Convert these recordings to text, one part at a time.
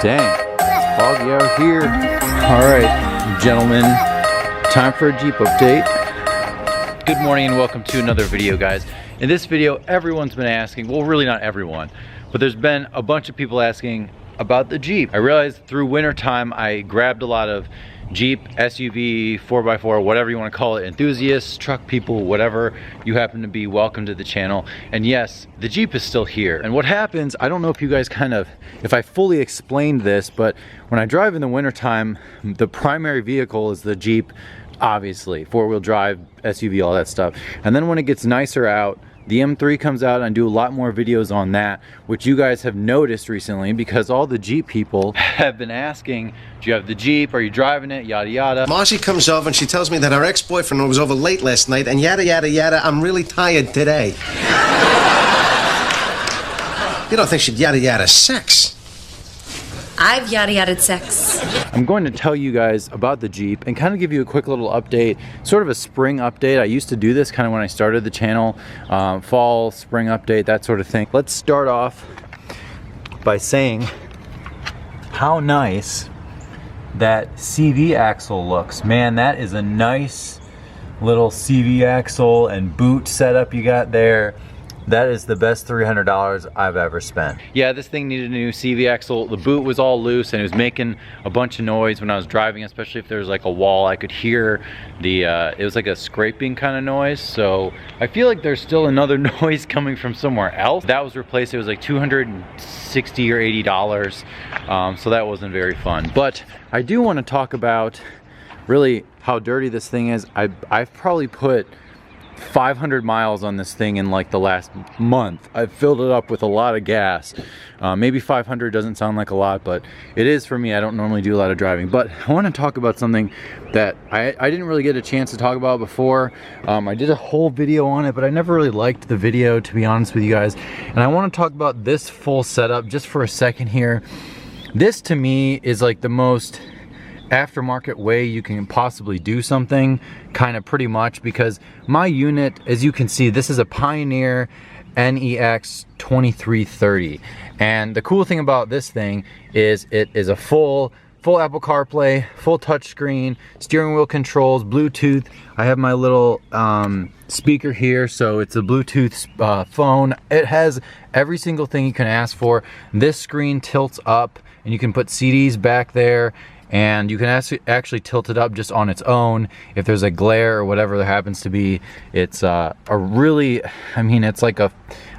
Dang, it's foggy out here. All right, gentlemen, time for a Jeep update. Good morning and welcome to another video, guys. In this video, everyone's been asking, well, really not everyone, but there's been a bunch of people asking about the Jeep. I realized through winter time, I grabbed a lot of Jeep, SUV, 4x4, whatever you want to call it, enthusiasts, truck people, whatever you happen to be, welcome to the channel. And yes, the Jeep is still here. And what happens, I don't know if you guys if I fully explained this, but when I drive in the wintertime, the primary vehicle is the Jeep, obviously, four-wheel drive, SUV, all that stuff. And then when it gets nicer out, the M3 comes out, and I do a lot more videos on that, which you guys have noticed recently because all the Jeep people have been asking, do you have the Jeep? Are you driving it? Yada, yada. Marcy comes over and she tells me that her ex-boyfriend was over late last night and yada, yada, yada. I'm really tired today. You don't think she'd yada, yada sex? I've yada-yada'd sex. I'm going to tell you guys about the Jeep and kind of give you a quick little update, sort of a spring update. I used to do this kind of when I started the channel, fall, spring update, that sort of thing. Let's start off by saying how nice that CV axle looks. Man, that is a nice little CV axle and boot setup you got there. That is the best $300 I've ever spent. Yeah, this thing needed a new CV axle. The boot was all loose and it was making a bunch of noise when I was driving, especially if there was like a wall. I could hear it was like a scraping kind of noise. So I feel like there's still another noise coming from somewhere else. That was replaced. It was like $260 or $80. So that wasn't very fun. But I do want to talk about really how dirty this thing is. I've probably put 500 miles on this thing in like the last month. I've filled it up with a lot of gas. Maybe 500 doesn't sound like a lot, but it is for me. I don't normally do a lot of driving. But I want to talk about something that I didn't really get a chance to talk about before. I did a whole video on it, but I never really liked the video, to be honest with you guys. And I want to talk about this full setup just for a second here. This to me is like the most aftermarket way you can possibly do something, kind of pretty much, because my unit, as you can see, this is a Pioneer NEX 2330, and the cool thing about this thing is it is a full Apple CarPlay, full touchscreen, steering wheel controls, Bluetooth. I have my little speaker here, so it's a Bluetooth phone. It has every single thing you can ask for. This screen tilts up and you can put CDs back there, and you can actually tilt it up just on its own if there's a glare or whatever there happens to be. It's a really, I mean, it's like a,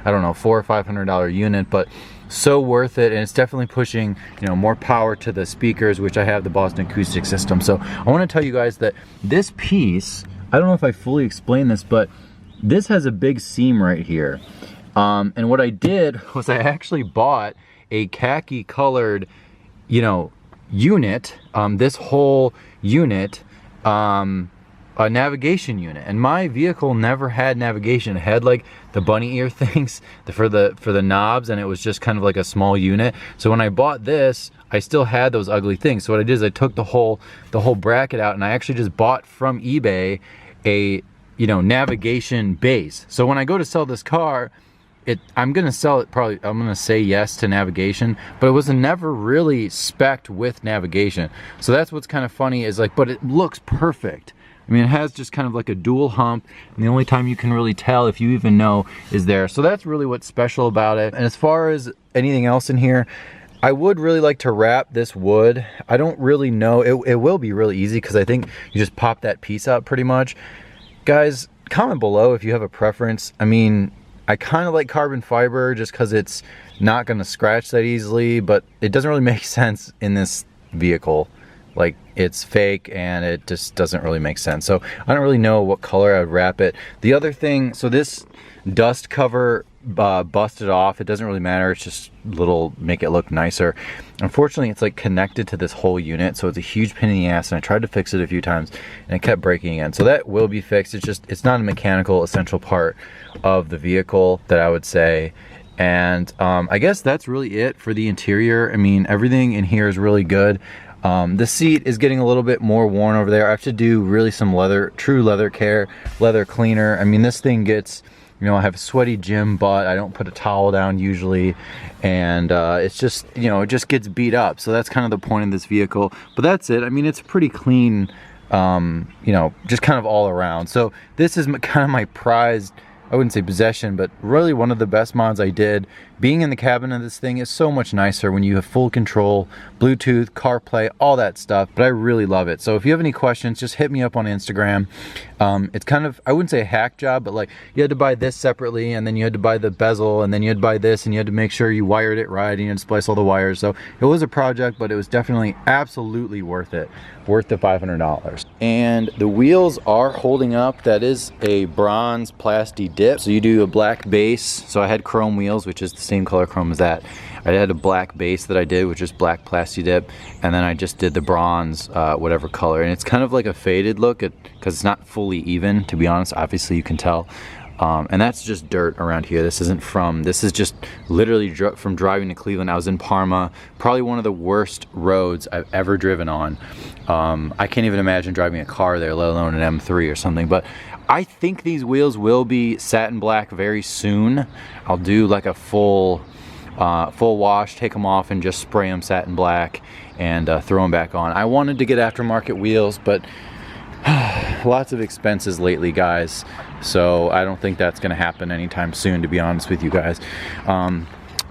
I don't know, $400 or $500 unit, but so worth it. And it's definitely pushing, you know, more power to the speakers, which I have the Boston acoustic system. So I want to tell you guys that this piece, I don't know if I fully explained this, but this has a big seam right here. And what I did was I actually bought a khaki colored, you know, unit, this whole unit, a navigation unit, and my vehicle never had navigation. It had like the bunny ear things for the knobs, and it was just kind of like a small unit. So when I bought this, I still had those ugly things. So what I did is I took the whole bracket out, and I actually just bought from eBay a, you know, navigation base. So when I go to sell this car, I'm gonna sell it, probably, I'm gonna say yes to navigation, but it was never really spec'd with navigation. So that's what's kind of funny is like, but it looks perfect. I mean, it has just kind of like a dual hump, and the only time you can really tell, if you even know, is there. So that's really what's special about it. And as far as anything else in here, I would really like to wrap this wood. I don't really know, it will be really easy because I think you just pop that piece out pretty much. Guys, comment below if you have a preference. I mean, I kind of like carbon fiber just because it's not going to scratch that easily, but it doesn't really make sense in this vehicle. Like, it's fake and it just doesn't really make sense. So I don't really know what color I would wrap it. The other thing, so this dust cover busted off. It doesn't really matter. It's just little, make it look nicer. Unfortunately, it's like connected to this whole unit, so it's a huge pain in the ass, and I tried to fix it a few times and it kept breaking again. So that will be fixed. It's not a mechanical essential part of the vehicle that I would say. And I guess that's really it for the interior. I mean, everything in here is really good. The seat is getting a little bit more worn over there. I have to do really some true leather care, leather cleaner. I mean, this thing gets You know, I have a sweaty gym butt. I don't put a towel down usually, and it's just, you know, it just gets beat up. So that's kind of the point of this vehicle. But that's it. I mean, it's pretty clean, you know, just kind of all around. So this is kind of my prized, I wouldn't say possession, but really one of the best mods I did. Being in the cabin of this thing is so much nicer when you have full control, Bluetooth, CarPlay, all that stuff, but I really love it. So if you have any questions, just hit me up on Instagram. It's kind of, I wouldn't say a hack job, but like you had to buy this separately, and then you had to buy the bezel, and then you had to buy this, and you had to make sure you wired it right, and you had to splice all the wires. So it was a project, but it was definitely absolutely worth it. Worth the $500. And the wheels are holding up. That is a bronze plasti dip. So you do a black base. So I had chrome wheels, which is the same color chrome as that. I had a black base that I did, which is black plasti dip, and then I just did the bronze, whatever color. And it's kind of like a faded look, because it's not fully even, to be honest. Obviously you can tell. And that's just dirt around here. This is just literally from driving to Cleveland. I was in Parma, probably one of the worst roads I've ever driven on. I can't even imagine driving a car there, let alone an M3 or something. But I think these wheels will be satin black very soon. I'll do like a full wash, take them off, and just spray them satin black and throw them back on. I wanted to get aftermarket wheels, but lots of expenses lately, guys, so I don't think that's gonna happen anytime soon, to be honest with you guys.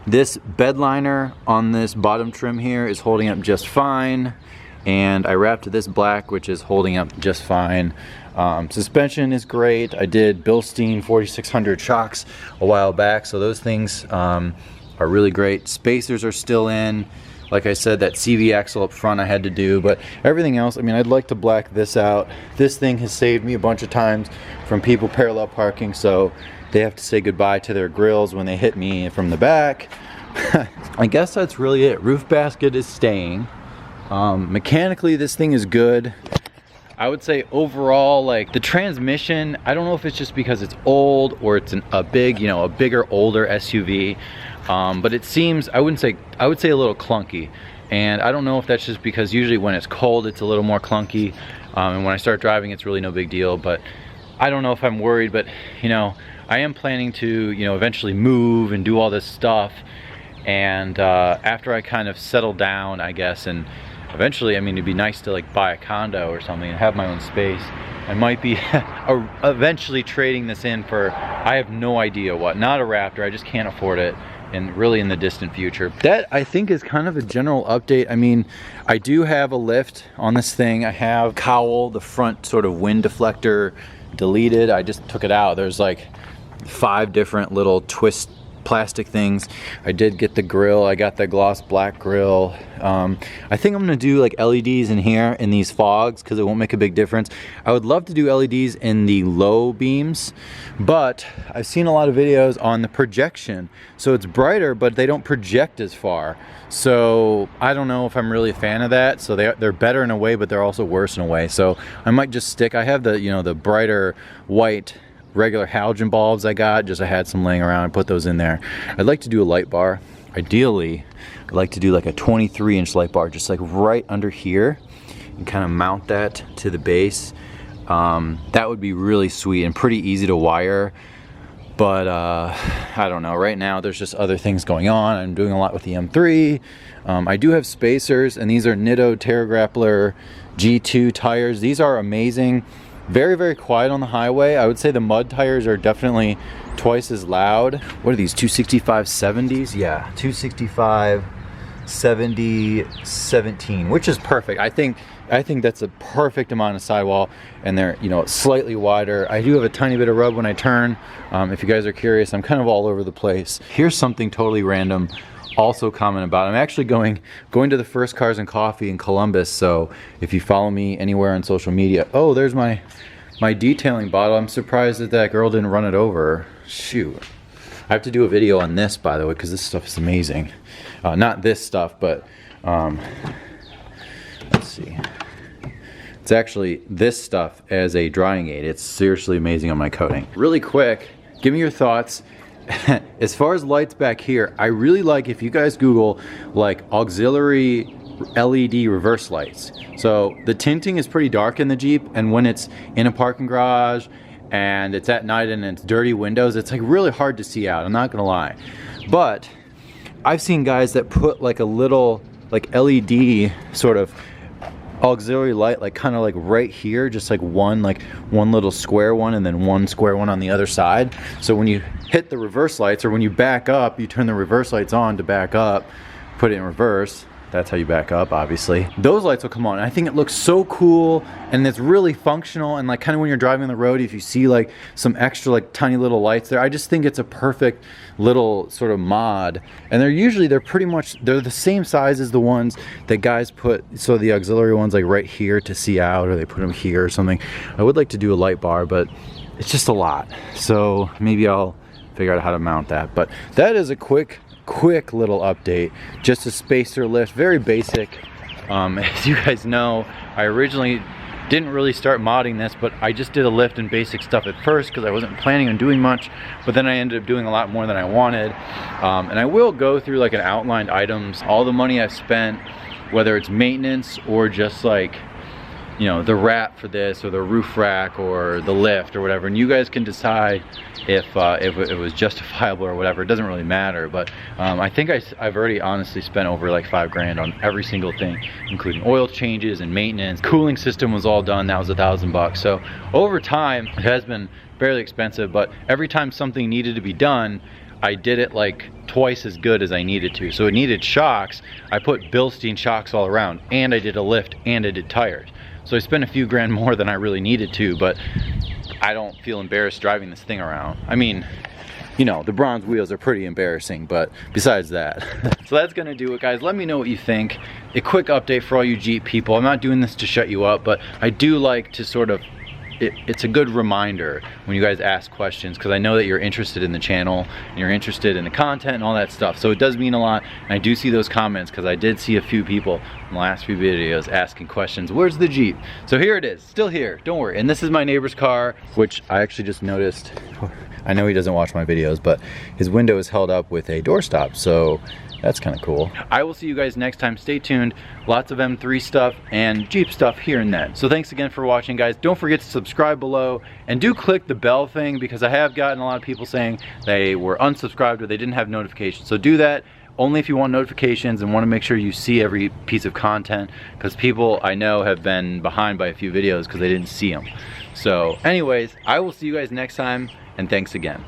This bed liner on this bottom trim here is holding up just fine, and I wrapped this black, which is holding up just fine. Suspension is great. I did Bilstein 4600 shocks a while back, so those things are really great. Spacers are still in. Like I said, that CV axle up front I had to do, but everything else, I mean, I'd like to black this out. This thing has saved me a bunch of times from people parallel parking, so they have to say goodbye to their grills when they hit me from the back. I guess that's really it. Roof basket is staying. Mechanically, this thing is good. I would say overall, like the transmission, I don't know if it's just because it's old or it's a big, you know, a bigger, older SUV. But it seems, I would say a little clunky, and I don't know if that's just because usually when it's cold it's a little more clunky, and when I start driving it's really no big deal. But I don't know if I'm worried, but you know, I am planning to, you know, eventually move and do all this stuff, and after I kind of settle down, I guess, and eventually, I mean, it'd be nice to like buy a condo or something and have my own space. I might be eventually trading this in for, I have no idea what, not a Raptor, I just can't afford it. And really in the distant future. That I think is kind of a general update. I mean, I do have a lift on this thing. I have cowl, the front sort of wind deflector deleted. I just took it out. There's like 5 different little twist plastic things. I did get the grill. I got the gloss black grill. I think I'm gonna do like LEDs in here in these fogs because it won't make a big difference. I would love to do LEDs in the low beams, but I've seen a lot of videos on the projection, so it's brighter but they don't project as far. So I don't know if I'm really a fan of that. So they're better in a way, but they're also worse in a way. So I might just stick, I have the, you know, the brighter white regular halogen bulbs I got, just I had some laying around and put those in there. I'd like to do a light bar. Ideally, I'd like to do like a 23-inch light bar, just like right under here, and kind of mount that to the base. That would be really sweet and pretty easy to wire. But I don't know, right now there's just other things going on. I'm doing a lot with the M3. I do have spacers, and these are Nitto Terragrappler G2 tires. These are amazing. Very, very quiet on the highway. I would say the mud tires are definitely twice as loud. What are these, 265 70s? Yeah, 265 70 17, which is perfect. I think that's a perfect amount of sidewall, and they're, you know, slightly wider. I do have a tiny bit of rub when I turn. If you guys are curious, I'm kind of all over the place. Here's something totally random. Also comment about. I'm actually going to the First Cars and Coffee in Columbus, so if you follow me anywhere on social media, oh, there's my detailing bottle. I'm surprised that girl didn't run it over. Shoot. I have to do a video on this, by the way, because this stuff is amazing. Not this stuff, but let's see. It's actually this stuff as a drying aid. It's seriously amazing on my coating. Really quick, give me your thoughts. As far as lights back here, I really like, if you guys Google like auxiliary LED reverse lights. So the tinting is pretty dark in the Jeep, and when it's in a parking garage and it's at night and it's dirty windows, it's like really hard to see out, I'm not gonna lie. But I've seen guys that put like a little like LED sort of auxiliary light, like kind of like right here, just like one little square one and then one square one on the other side. So when you hit the reverse lights, or when you back up, you turn the reverse lights on to back up, put it in reverse. That's how you back up, obviously. Those lights will come on. And I think it looks so cool, and it's really functional, and like kind of when you're driving on the road, if you see like some extra like tiny little lights there, I just think it's a perfect little sort of mod. And they're pretty much, they're the same size as the ones that guys put, so the auxiliary ones like right here to see out, or they put them here or something. I would like to do a light bar, but it's just a lot. So maybe I'll figure out how to mount that. But that is a quick little update, just a spacer lift, very basic. As you guys know, I originally didn't really start modding this, but I just did a lift and basic stuff at first because I wasn't planning on doing much, but then I ended up doing a lot more than I wanted. And I will go through like an outlined items, all the money I've spent, whether it's maintenance or just like, you know, the wrap for this or the roof rack or the lift or whatever, and you guys can decide if it was justifiable or whatever. It doesn't really matter, but I think I've already honestly spent over like $5 grand on every single thing, including oil changes and maintenance. Cooling system was all done, that was $1,000. So over time it has been fairly expensive, but every time something needed to be done, I did it like twice as good as I needed to. So it needed shocks, I put Bilstein shocks all around, and I did a lift, and I did tires. So I spent a few grand more than I really needed to, but I don't feel embarrassed driving this thing around. I mean, you know, the bronze wheels are pretty embarrassing, but besides that. So that's gonna do it, guys. Let me know what you think. A quick update for all you Jeep people. I'm not doing this to shut you up, but I do like to sort of, it's a good reminder when you guys ask questions, because I know that you're interested in the channel and you're interested in the content and all that stuff. So it does mean a lot, and I do see those comments, because I did see a few people in the last few videos asking questions. Where's the Jeep? So here it is, still here, don't worry. And this is my neighbor's car, which I actually just noticed. I know he doesn't watch my videos, but his window is held up with a doorstop, so that's kind of cool. I will see you guys next time. Stay tuned. Lots of M3 stuff and Jeep stuff here and then. So thanks again for watching, guys. Don't forget to subscribe below, and do click the bell thing, because I have gotten a lot of people saying they were unsubscribed or they didn't have notifications. So do that only if you want notifications and want to make sure you see every piece of content, because people I know have been behind by a few videos because they didn't see them. So anyways, I will see you guys next time, and thanks again.